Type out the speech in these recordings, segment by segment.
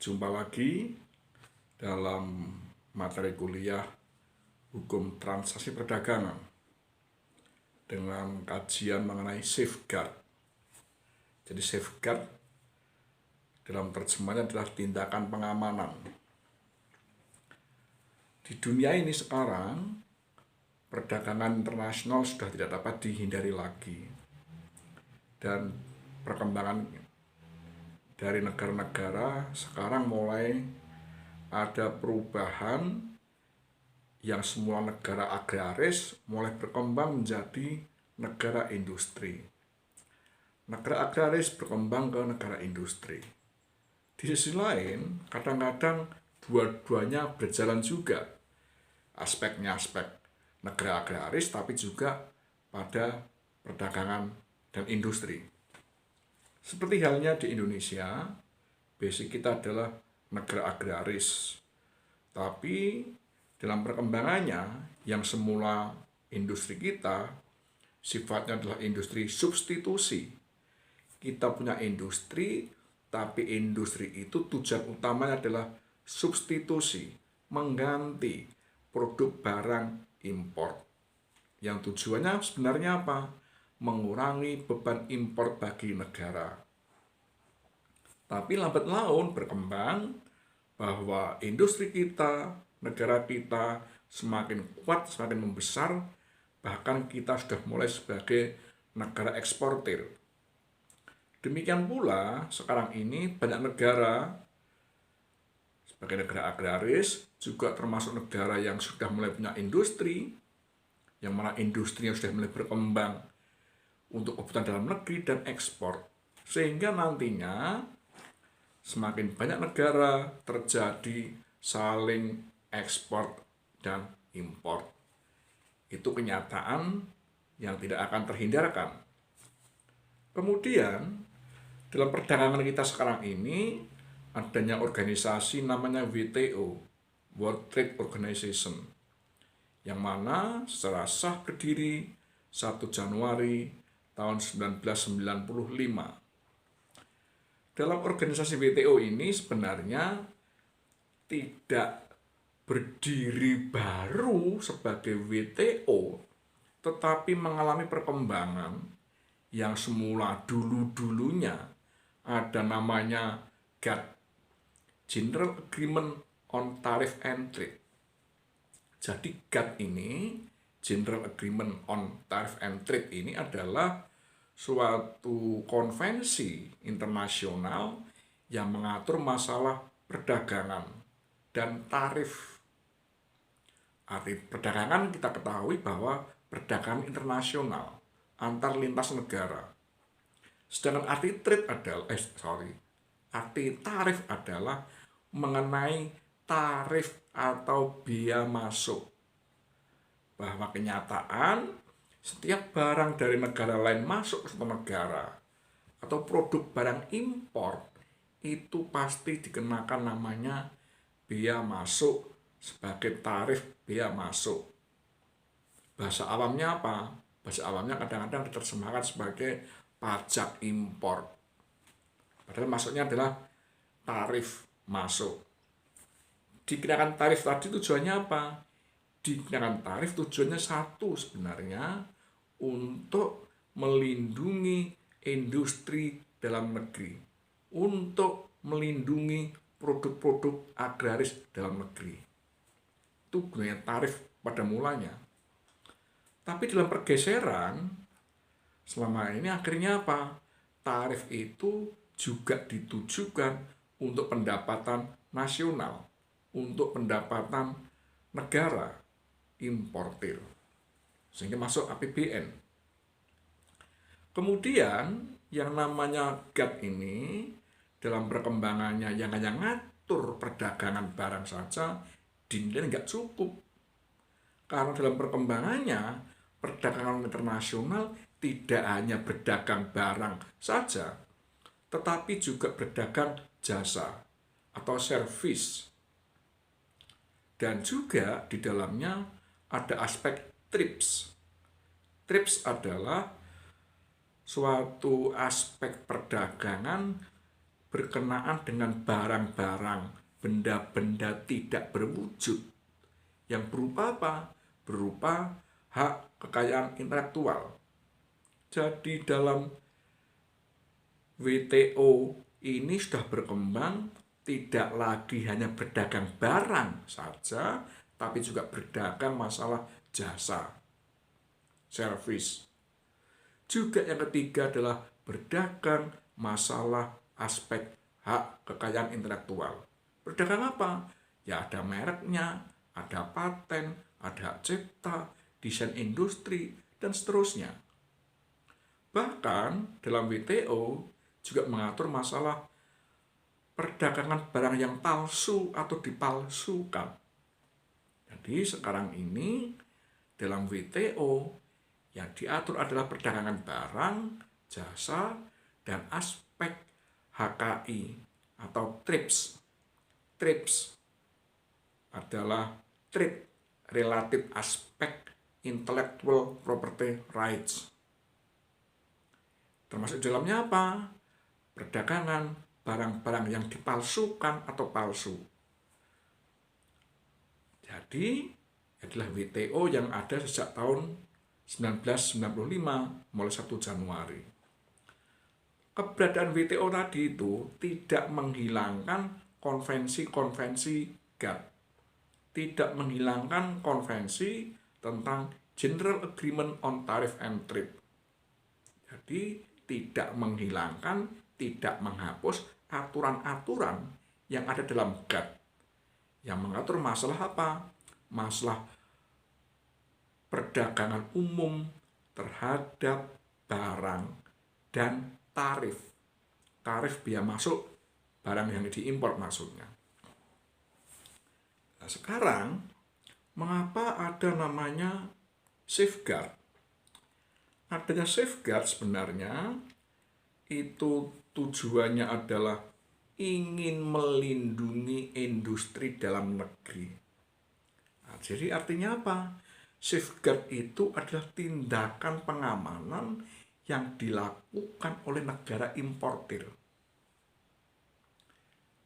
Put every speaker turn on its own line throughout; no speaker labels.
Jumpa lagi dalam materi kuliah Hukum Transaksi Perdagangan dengan kajian mengenai safeguard. Jadi safeguard dalam terjemahnya adalah tindakan pengamanan. Di dunia ini sekarang, perdagangan internasional sudah tidak dapat dihindari lagi. Dan perkembangan dari negara-negara sekarang mulai ada perubahan yang semula negara agraris mulai berkembang menjadi negara industri. Negara agraris berkembang ke negara industri. Di sisi lain, kadang-kadang dua-duanya berjalan juga. Aspeknya aspek negara agraris, tapi juga pada perdagangan dan industri. Seperti halnya di Indonesia, basic kita adalah negara agraris. Tapi dalam perkembangannya, yang semula industri kita sifatnya adalah industri substitusi. Kita punya industri, tapi industri itu tujuan utamanya adalah substitusi, mengganti produk barang impor. Yang tujuannya sebenarnya apa? Mengurangi beban impor bagi negara. Tapi lambat laun berkembang bahwa industri kita, negara kita semakin kuat, semakin membesar, bahkan kita sudah mulai sebagai negara eksportir. Demikian pula sekarang ini banyak negara sebagai negara agraris, juga termasuk negara yang sudah mulai punya industri, yang mana industrinya sudah mulai berkembang untuk kebutuhan dalam negeri dan ekspor. Sehingga nantinya semakin banyak negara terjadi saling ekspor dan impor. Itu kenyataan yang tidak akan terhindarkan. Kemudian, dalam perdagangan kita sekarang ini, adanya organisasi namanya WTO, World Trade Organization, yang mana secara sah berdiri 1 Januari tahun 1995. Dalam organisasi WTO ini sebenarnya tidak berdiri baru sebagai WTO, tetapi mengalami perkembangan yang semula dulu-dulunya ada namanya GATT, General Agreement on Tariff and Trade. Jadi GATT ini, General Agreement on Tariff and Trade ini adalah suatu konvensi internasional yang mengatur masalah perdagangan dan tarif. Arti perdagangan kita ketahui bahwa perdagangan internasional antar lintas negara. Sedangkan arti trade adalah arti tarif adalah mengenai tarif atau biaya masuk. Bahwa kenyataan setiap barang dari negara lain masuk ke suatu negara atau produk barang impor itu pasti dikenakan namanya biaya masuk sebagai tarif biaya masuk. Bahasa awamnya apa? Bahasa awamnya kadang-kadang diterjemahkan sebagai pajak impor. Padahal maksudnya adalah tarif masuk. Dikenakan tarif tadi tujuannya apa? Dikenakan tarif tujuannya satu sebenarnya, untuk melindungi industri dalam negeri, untuk melindungi produk-produk agraris dalam negeri. Itu gunanya tarif pada mulanya. Tapi dalam pergeseran, selama ini akhirnya apa? Tarif itu juga ditujukan untuk pendapatan nasional, untuk pendapatan negara importir, sehingga masuk APBN. Kemudian yang namanya GATT ini dalam perkembangannya yang hanya ngatur perdagangan barang saja dinilai nggak cukup. Karena dalam perkembangannya perdagangan internasional tidak hanya berdagang barang saja, tetapi juga berdagang jasa atau servis. Dan juga di dalamnya ada aspek TRIPS. TRIPS adalah suatu aspek perdagangan berkenaan dengan barang-barang, benda-benda tidak berwujud yang berupa apa? Berupa hak kekayaan intelektual. Jadi dalam WTO ini sudah berkembang tidak lagi hanya berdagang barang saja, tapi juga berdagang masalah jasa, service. Juga yang ketiga adalah berdagang masalah aspek hak kekayaan intelektual. Berdagang apa? Ya ada mereknya, ada paten, ada hak cipta, desain industri, dan seterusnya. Bahkan dalam WTO juga mengatur masalah perdagangan barang yang palsu atau dipalsukan. Jadi sekarang ini dalam WTO yang diatur adalah perdagangan barang, jasa, dan aspek HKI atau TRIPS. TRIPS adalah Trade Related Aspect Intellectual Property Rights. Termasuk dalamnya apa? Perdagangan barang-barang yang dipalsukan atau palsu. Jadi, adalah WTO yang ada sejak tahun 1995 mulai 1 Januari. Keberadaan WTO tadi itu tidak menghilangkan konvensi-konvensi GATT, tidak menghilangkan konvensi tentang General Agreement on Tariff and Trade. Jadi tidak menghilangkan, tidak menghapus aturan-aturan yang ada dalam GATT yang mengatur masalah apa? Masalah perdagangan umum terhadap barang dan tarif. Tarif biaya masuk barang yang diimpor maksudnya. Nah, sekarang mengapa ada namanya safeguard? Adanya safeguard sebenarnya itu tujuannya adalah ingin melindungi industri dalam negeri. Nah, jadi artinya apa? Safeguard itu adalah tindakan pengamanan yang dilakukan oleh negara importir.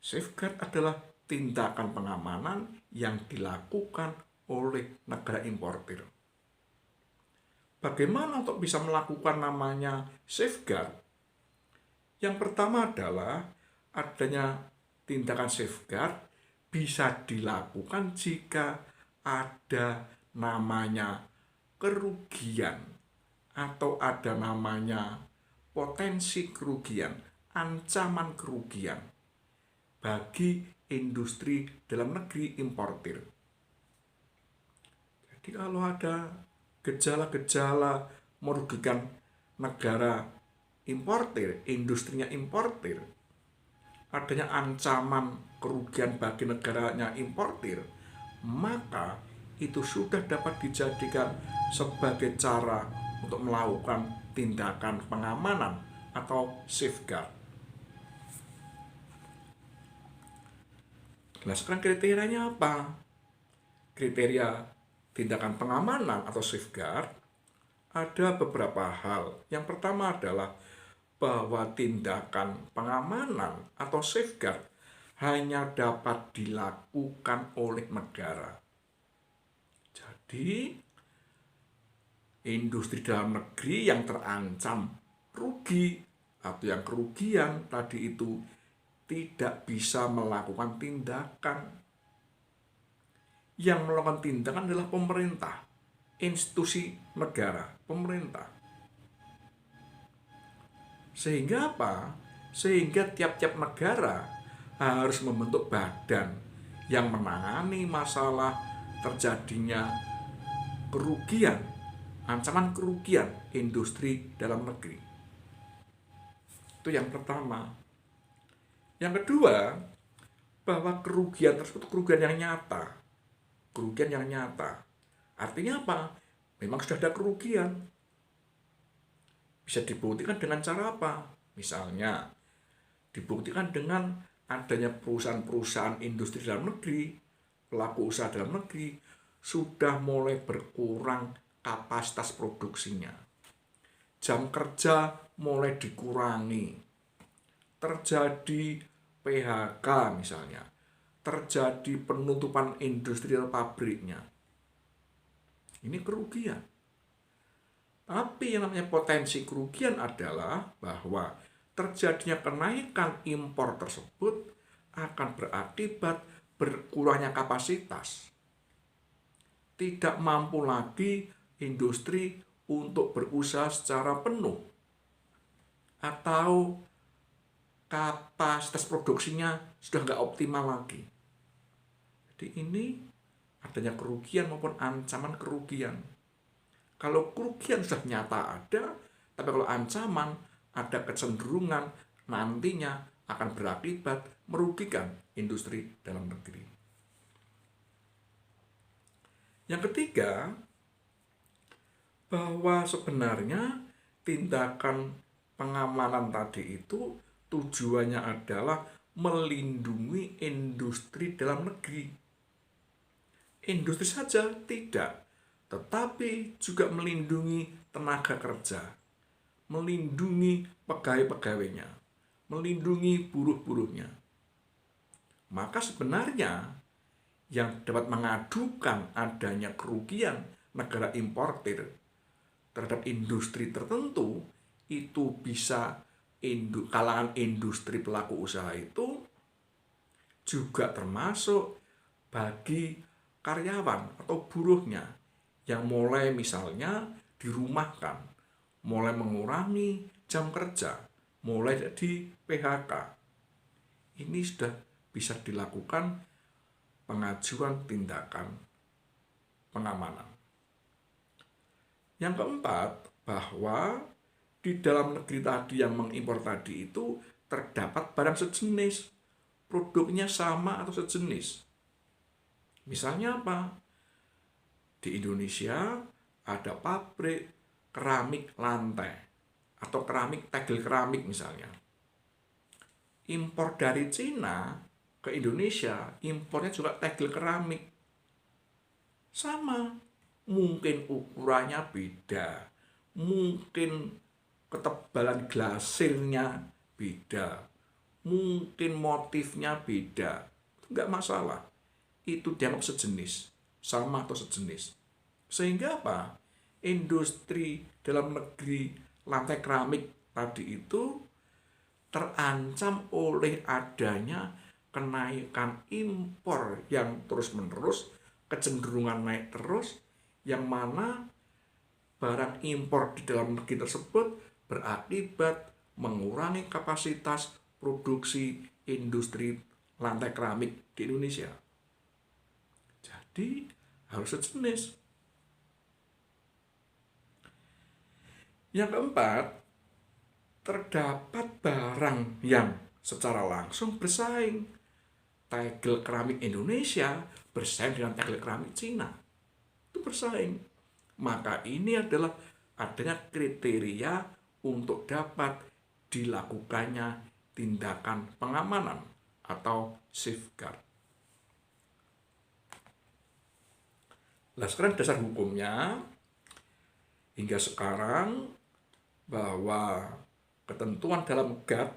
Safeguard adalah tindakan pengamanan yang dilakukan oleh negara importir. Bagaimana untuk bisa melakukan namanya safeguard? Yang pertama adalah adanya tindakan safeguard bisa dilakukan jika ada namanya kerugian atau ada namanya potensi kerugian, ancaman kerugian bagi industri dalam negeri importir. Jadi kalau ada gejala-gejala merugikan negara importir, industrinya importir, adanya ancaman kerugian bagi negaranya importir, maka itu sudah dapat dijadikan sebagai cara untuk melakukan tindakan pengamanan atau safeguard. Nah, sekarang kriterianya apa? Kriteria tindakan pengamanan atau safeguard ada beberapa hal. Yang pertama adalah bahwa tindakan pengamanan atau safeguard hanya dapat dilakukan oleh negara. Jadi, industri dalam negeri yang terancam rugi atau yang kerugian tadi itu tidak bisa melakukan tindakan. Yang melakukan tindakan adalah pemerintah, institusi negara, pemerintah. Sehingga apa? Sehingga tiap-tiap negara harus membentuk badan yang menangani masalah terjadinya kerugian, ancaman kerugian industri dalam negeri. Itu yang pertama. Yang kedua, bahwa kerugian tersebut kerugian yang nyata. Kerugian yang nyata. Artinya apa? Memang sudah ada kerugian. Bisa dibuktikan dengan cara apa? Misalnya, dibuktikan dengan adanya perusahaan-perusahaan industri dalam negeri, pelaku usaha dalam negeri, sudah mulai berkurang kapasitas produksinya. Jam kerja mulai dikurangi. terjadi PHK misalnya, terjadi penutupan industri atau pabriknya. Ini kerugian. Tapi yang namanya potensi kerugian adalah bahwa terjadinya kenaikan impor tersebut akan berakibat berkurangnya kapasitas. Tidak mampu lagi industri untuk berusaha secara penuh. Atau kapasitas produksinya sudah nggak optimal lagi. Jadi ini adanya kerugian maupun ancaman kerugian. Kalau kerugian sudah nyata ada, tapi kalau ancaman ada kecenderungan nantinya akan berakibat merugikan industri dalam negeri. Yang ketiga, bahwa sebenarnya tindakan pengamanan tadi itu tujuannya adalah melindungi industri dalam negeri. Industri saja tidak, tetapi juga melindungi tenaga kerja, melindungi pegawai-pegawainya, melindungi buruh-buruhnya. Maka sebenarnya yang dapat mengadukan adanya kerugian negara importir terhadap industri tertentu itu bisa kalangan industri pelaku usaha itu juga termasuk bagi karyawan atau buruhnya yang mulai misalnya dirumahkan, mulai mengurangi jam kerja, mulai di PHK. Ini sudah bisa dilakukan pengajuan tindakan pengamanan. Yang keempat, bahwa di dalam negeri tadi yang mengimpor tadi itu terdapat barang sejenis, produknya sama atau sejenis. Misalnya apa? Di Indonesia ada pabrik keramik lantai atau keramik tegel keramik misalnya. Impor dari Cina ke Indonesia, impornya juga tegel keramik. Sama, mungkin ukurannya beda, mungkin ketebalan glasirnya beda, mungkin motifnya beda. Enggak masalah. Itu dianggap sejenis, sama atau sejenis. Sehingga apa? Industri dalam negeri lantai keramik tadi itu terancam oleh adanya kenaikan impor yang terus-menerus, kecenderungan naik terus, yang mana barang impor di dalam negeri tersebut berakibat mengurangi kapasitas produksi industri lantai keramik di Indonesia. Jadi harus sejenis. Yang keempat, terdapat barang yang secara langsung bersaing. Tegel keramik Indonesia bersaing dengan tegel keramik Cina. Itu bersaing. Maka ini adalah adanya kriteria untuk dapat dilakukannya tindakan pengamanan atau safeguard. Nah, sekarang dasar hukumnya hingga sekarang bahwa ketentuan dalam GATT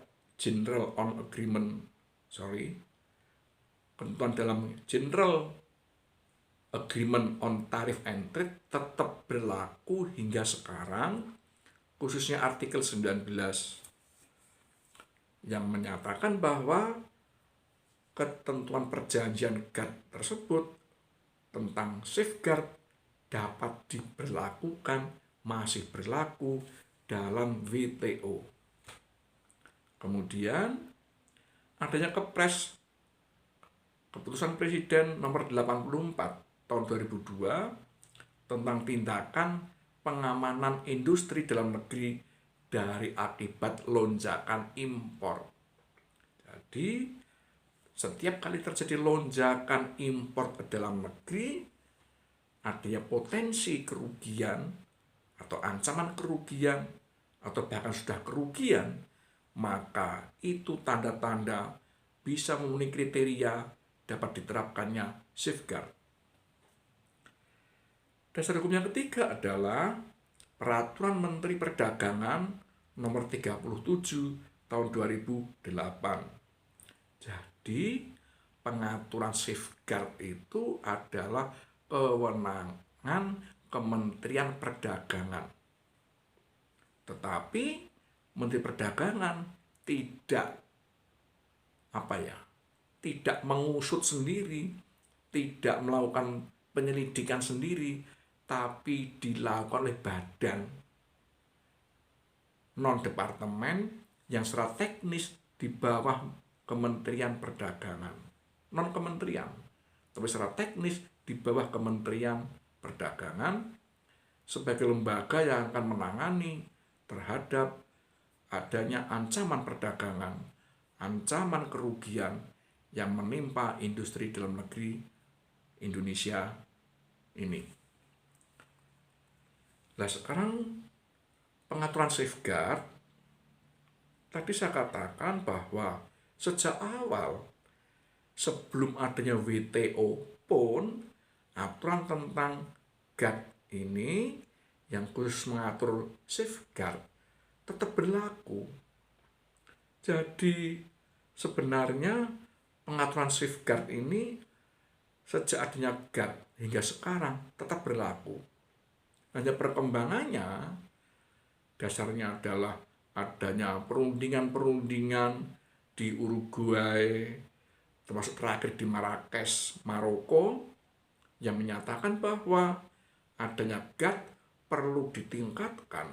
ketentuan dalam General Agreement on Tariff and Trade tetap berlaku hingga sekarang, khususnya artikel 19 yang menyatakan bahwa ketentuan perjanjian GATT tersebut tentang safeguard dapat diberlakukan, masih berlaku dalam WTO. Kemudian adanya Kepres Keputusan Presiden nomor 84 tahun 2002 tentang tindakan pengamanan industri dalam negeri dari akibat lonjakan impor. Jadi setiap kali terjadi lonjakan impor ke dalam negeri, adanya potensi kerugian atau ancaman kerugian atau bahkan sudah kerugian, maka itu tanda-tanda bisa memenuhi kriteria dapat diterapkannya safeguard. Dasar hukum yang ketiga adalah Peraturan Menteri Perdagangan nomor 37 tahun 2008. Jadi pengaturan safeguard itu adalah kewenangan Kementerian Perdagangan. Tetapi Menteri Perdagangan tidak tidak mengusut sendiri, tidak melakukan penyelidikan sendiri, tapi dilakukan oleh badan non-departemen yang secara teknis di bawah Kementerian Perdagangan. Non-kementerian, tapi secara teknis di bawah Kementerian Perdagangan sebagai lembaga yang akan menangani terhadap adanya ancaman perdagangan, ancaman kerugian yang menimpa industri dalam negeri Indonesia ini. Nah, sekarang pengaturan safeguard, tadi saya katakan bahwa sejak awal sebelum adanya WTO pun aturan tentang GATT ini yang khusus mengatur safeguard tetap berlaku. Jadi sebenarnya pengaturan safeguard ini sejak adanya GATT hingga sekarang tetap berlaku. Hanya perkembangannya dasarnya adalah adanya perundingan-perundingan di Uruguay, termasuk terakhir di Marrakesh, Maroko, yang menyatakan bahwa adanya GATT perlu ditingkatkan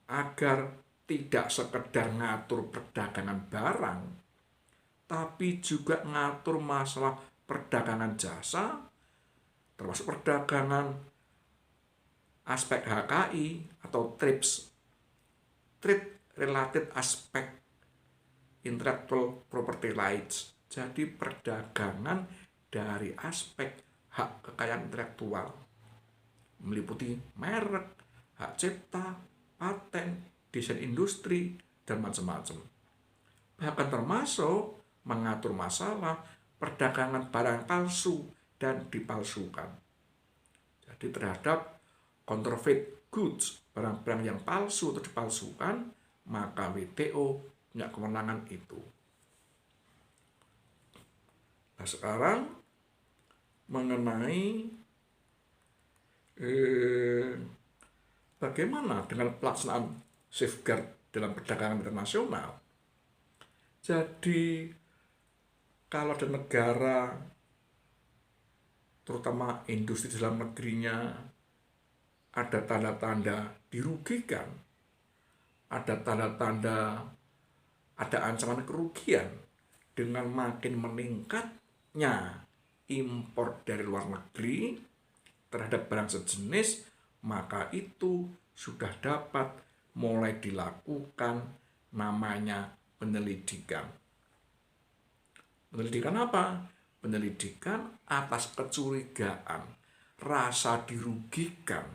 agar tidak sekedar ngatur perdagangan barang, tapi juga ngatur masalah perdagangan jasa, termasuk perdagangan aspek HKI atau TRIPS, Trade Related Aspect Intellectual Property Rights. Jadi perdagangan dari aspek hak kekayaan intelektual, meliputi merek, hak cipta, paten, desain industri, dan macam-macam. Bahkan termasuk mengatur masalah perdagangan barang palsu dan dipalsukan. Jadi terhadap counterfeit goods, barang-barang yang palsu atau dipalsukan, maka WTO punya kewenangan itu. Nah, sekarang mengenai bagaimana dengan pelaksanaan safeguard dalam perdagangan internasional. Jadi kalau ada negara, terutama industri dalam negerinya, ada tanda-tanda dirugikan, ada tanda-tanda ada ancaman kerugian dengan makin meningkatnya impor dari luar negeri terhadap barang sejenis, maka itu sudah dapat mulai dilakukan namanya penyelidikan. Penyelidikan apa? Penyelidikan atas kecurigaan, rasa dirugikan,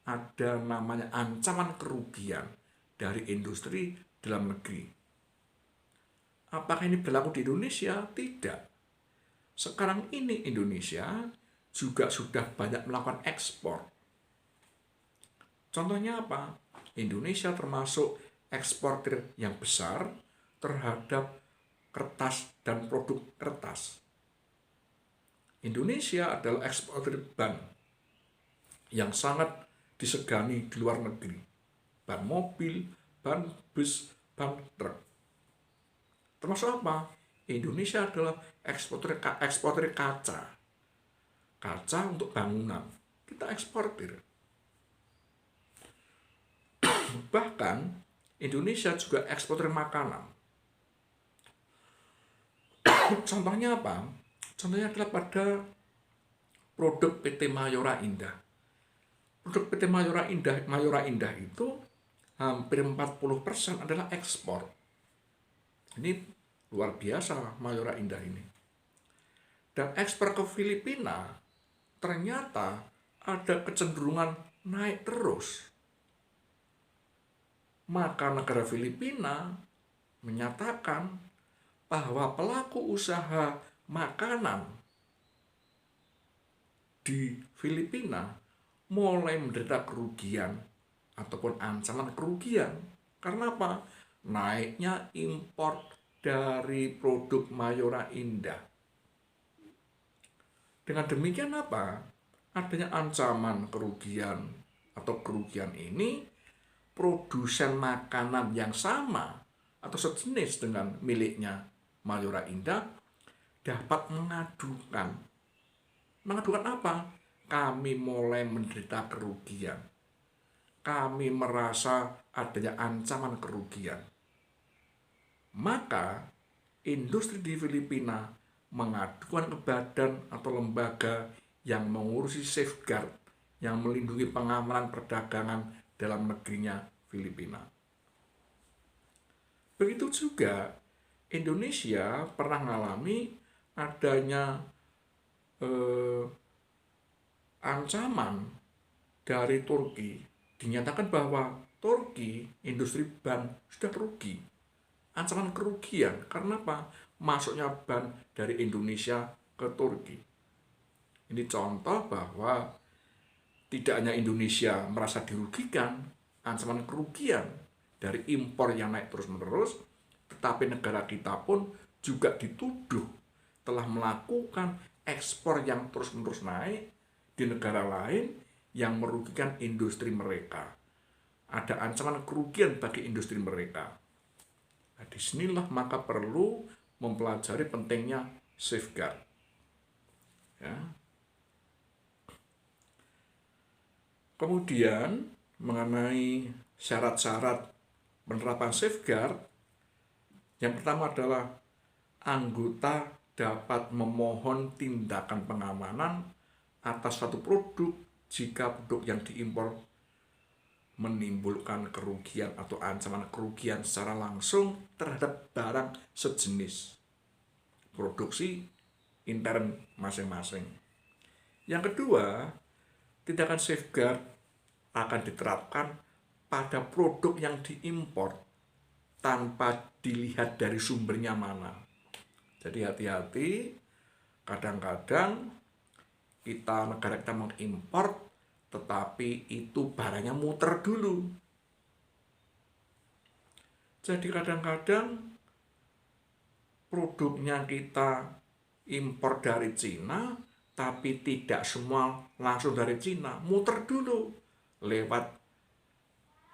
ada namanya ancaman kerugian dari industri dalam negeri. Apakah ini berlaku di Indonesia? Tidak. Sekarang ini Indonesia juga sudah banyak melakukan ekspor. Contohnya apa? Indonesia termasuk eksportir yang besar terhadap kertas dan produk kertas. Indonesia adalah eksportir ban yang sangat disegani di luar negeri. Ban mobil, ban bus, ban truk. Termasuk apa? Indonesia adalah eksportir kaca. Kaca untuk bangunan. Kita eksportir. Bahkan Indonesia juga eksportir makanan. Contohnya apa? Contohnya adalah pada produk PT Mayora Indah. Produk PT Mayora Indah itu hampir 40% adalah ekspor. Ini luar biasa Mayora Indah ini. Dan ekspor ke Filipina ternyata ada kecenderungan naik terus. Maka negara Filipina menyatakan bahwa pelaku usaha makanan di Filipina mulai menderita kerugian ataupun ancaman kerugian. Karena apa? naiknya impor dari produk Mayora Indah. Dengan demikian apa? Adanya ancaman kerugian atau kerugian ini, produsen makanan yang sama atau sejenis dengan miliknya Mayora Indah dapat mengadukan. Mengadukan apa? Kami mulai menderita kerugian. Kami merasa adanya ancaman kerugian. Maka industri di Filipina mengadukan ke badan atau lembaga yang mengurusi safeguard, yang melindungi pengamanan perdagangan dalam negerinya Filipina. Begitu juga Indonesia pernah mengalami adanya ancaman dari Turki. Dinyatakan bahwa Turki, industri ban sudah rugi. Ancaman kerugian, karena apa? Masuknya ban dari Indonesia ke Turki. Ini contoh bahwa tidak hanya Indonesia merasa dirugikan, ancaman kerugian dari impor yang naik terus-menerus, tetapi negara kita pun juga dituduh telah melakukan ekspor yang terus-menerus naik di negara lain yang merugikan industri mereka. Ada ancaman kerugian bagi industri mereka. Nah, disinilah maka perlu mempelajari pentingnya safeguard. Ya. Kemudian mengenai syarat-syarat penerapan safeguard, yang pertama adalah anggota dapat memohon tindakan pengamanan atas suatu produk jika produk yang diimpor menimbulkan kerugian atau ancaman kerugian secara langsung terhadap barang sejenis produksi intern masing-masing. Yang kedua, tindakan safeguard akan diterapkan pada produk yang diimpor tanpa dilihat dari sumbernya mana. Jadi hati-hati, kadang-kadang negara kita mengimpor, tetapi itu barangnya muter dulu. Jadi kadang-kadang produknya kita impor dari Cina, tapi tidak semua langsung dari Cina, muter dulu lewat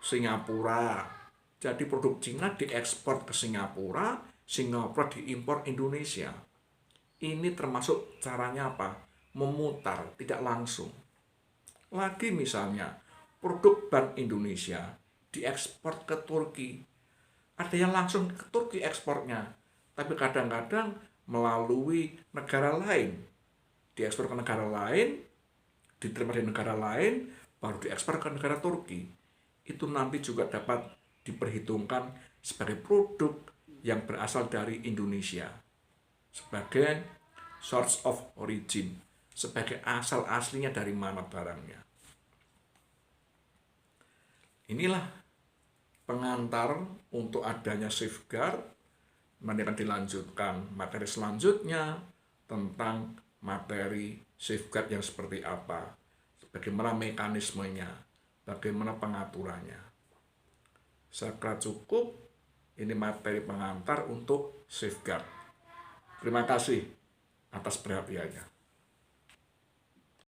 Singapura. Jadi produk Cina diekspor ke Singapura, Singapura diimpor Indonesia. Ini termasuk caranya apa? Memutar, tidak langsung. Lagi misalnya, produk ban Indonesia diekspor ke Turki. Ada yang langsung ke Turki ekspornya, tapi kadang-kadang melalui negara lain. Diekspor ke negara lain, diterima di negara lain, baru diekspor ke negara Turki. Itu nanti juga dapat diperhitungkan sebagai produk yang berasal dari Indonesia, sebagai source of origin, sebagai asal aslinya dari mana barangnya. Inilah pengantar untuk adanya safeguard. Nanti akan dilanjutkan materi selanjutnya tentang materi safeguard yang seperti apa, bagaimana mekanismenya, bagaimana pengaturannya. Saya kira cukup. Ini materi pengantar untuk safeguard. Terima kasih atas perhatiannya.